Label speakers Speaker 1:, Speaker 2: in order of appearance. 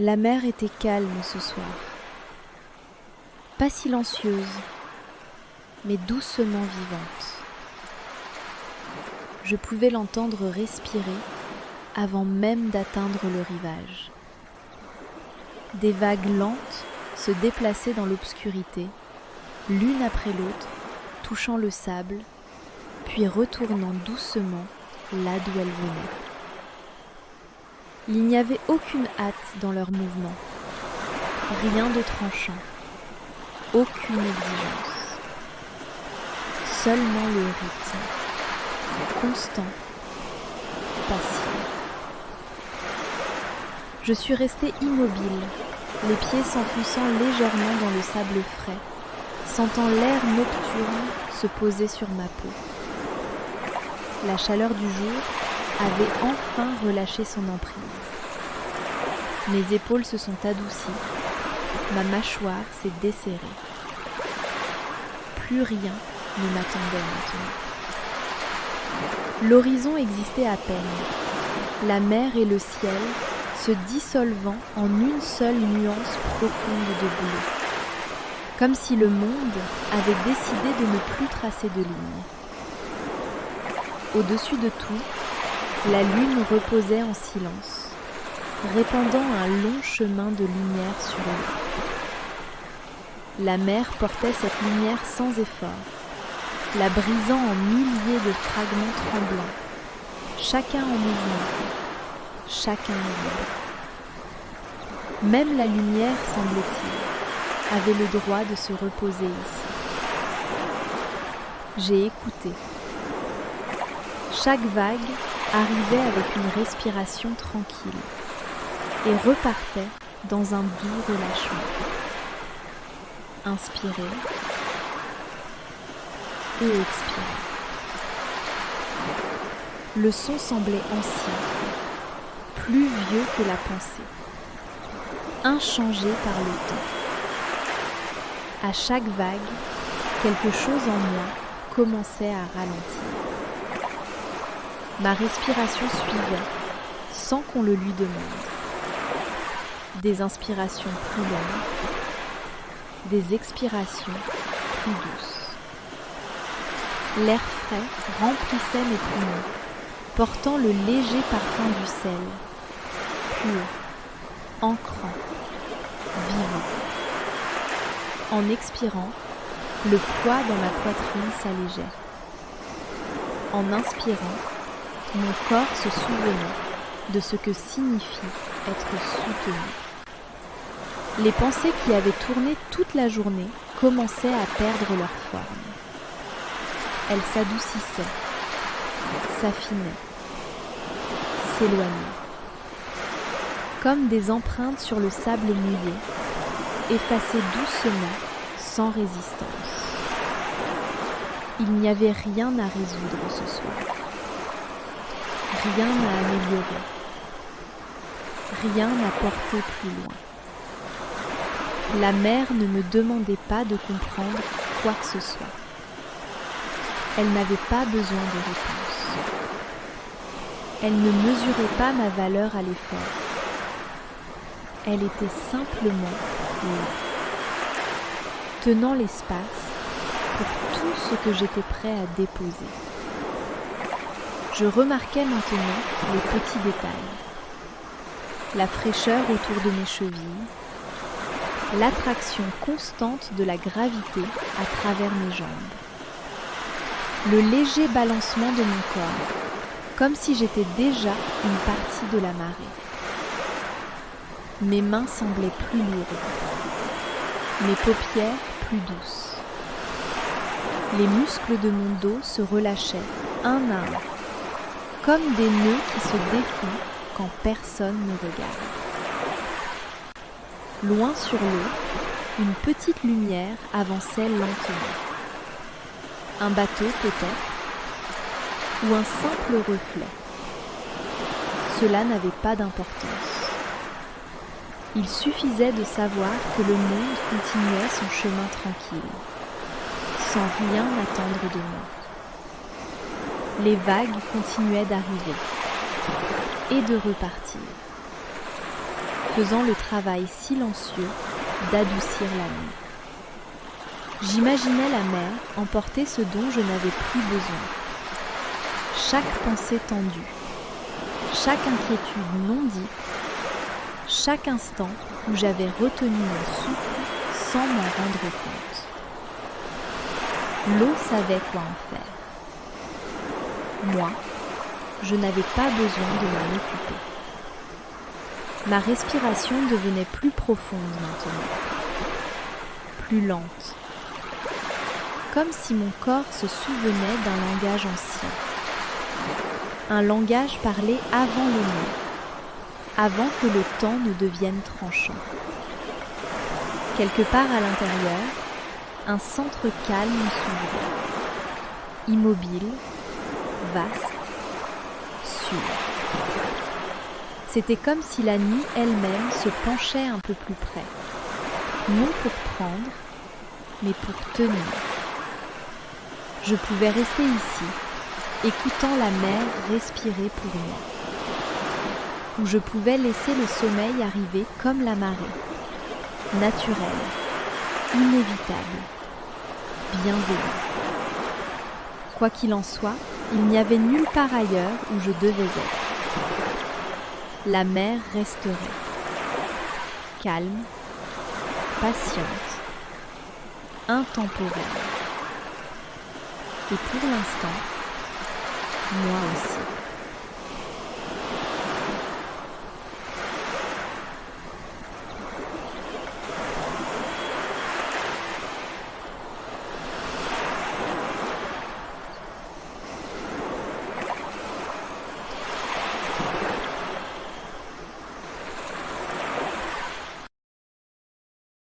Speaker 1: La mer était calme ce soir, pas silencieuse, mais doucement vivante. Je pouvais l'entendre respirer avant même d'atteindre le rivage. Des vagues lentes se déplaçaient dans l'obscurité, l'une après l'autre, touchant le sable, puis retournant doucement là d'où elles venaient. Il n'y avait aucune hâte dans leur mouvement, rien de tranchant, aucune exigence. Seulement le rythme, constant, patient. Je suis restée immobile, les pieds s'enfonçant légèrement dans le sable frais, sentant l'air nocturne se poser sur ma peau. La chaleur du jour avait enfin relâché son emprise. Mes épaules se sont adoucies, ma mâchoire s'est desserrée. Plus rien ne m'attendait maintenant. L'horizon existait à peine, la mer et le ciel se dissolvant en une seule nuance profonde de bleu, comme si le monde avait décidé de ne plus tracer de ligne. Au-dessus de tout, la lune reposait en silence, répandant un long chemin de lumière sur l'eau. La mer portait cette lumière sans effort, la brisant en milliers de fragments tremblants, chacun en mouvement, chacun libre. Même la lumière, semble-t-il, avait le droit de se reposer ici. J'ai écouté. Chaque vague arrivait avec une respiration tranquille et repartait dans un doux relâchement. Inspirer et expirer. Le son semblait ancien, plus vieux que la pensée, inchangé par le temps. À chaque vague, quelque chose en moi commençait à ralentir. Ma respiration suivait, sans qu'on le lui demande. Des inspirations plus longues, des expirations plus douces. L'air frais remplissait mes poumons, portant le léger parfum du sel, pur, ancrant, vivant. En expirant, le poids dans ma poitrine s'allégeait. En inspirant, mon corps se souvenait de ce que signifie être soutenu. Les pensées qui avaient tourné toute la journée commençaient à perdre leur forme. Elles s'adoucissaient, s'affinaient, s'éloignaient. Comme des empreintes sur le sable mouillé, effacées doucement, sans résistance. Il n'y avait rien à résoudre ce soir. Rien à améliorer. Rien à porter plus loin. La mer ne me demandait pas de comprendre quoi que ce soit. Elle n'avait pas besoin de réponse. Elle ne mesurait pas ma valeur à l'effort. Elle était simplement là, tenant l'espace pour tout ce que j'étais prêt à déposer. Je remarquais maintenant les petits détails. La fraîcheur autour de mes chevilles, l'attraction constante de la gravité à travers mes jambes, le léger balancement de mon corps, comme si j'étais déjà une partie de la marée. Mes mains semblaient plus lourdes, mes paupières plus douces. Les muscles de mon dos se relâchaient un à un, comme des nœuds qui se défont quand personne ne regarde. Loin sur l'eau, une petite lumière avançait lentement. Un bateau peut-être, ou un simple reflet. Cela n'avait pas d'importance. Il suffisait de savoir que le monde continuait son chemin tranquille, sans rien attendre de moi. Les vagues continuaient d'arriver et de repartir. faisant le travail silencieux d'adoucir la nuit. J'imaginais la mer emporter ce dont je n'avais plus besoin. Chaque pensée tendue, chaque inquiétude non dite, chaque instant où j'avais retenu mon souffle sans m'en rendre compte. L'eau savait quoi en faire. Moi, je n'avais pas besoin de m'en occuper. Ma respiration devenait plus profonde maintenant, plus lente, comme si mon corps se souvenait d'un langage ancien, un langage parlé avant les mots, avant que le temps ne devienne tranchant. Quelque part à l'intérieur, un centre calme s'ouvrait, immobile, vaste, sûr. C'était comme si la nuit elle-même se penchait un peu plus près, non pour prendre, mais pour tenir. Je pouvais rester ici, écoutant la mer respirer pour moi, où je pouvais laisser le sommeil arriver comme la marée, naturel, inévitable, bienveillant. Quoi qu'il en soit, il n'y avait nulle part ailleurs où je devais être. La mer resterait, calme, patiente, intemporelle. Et pour l'instant, moi aussi.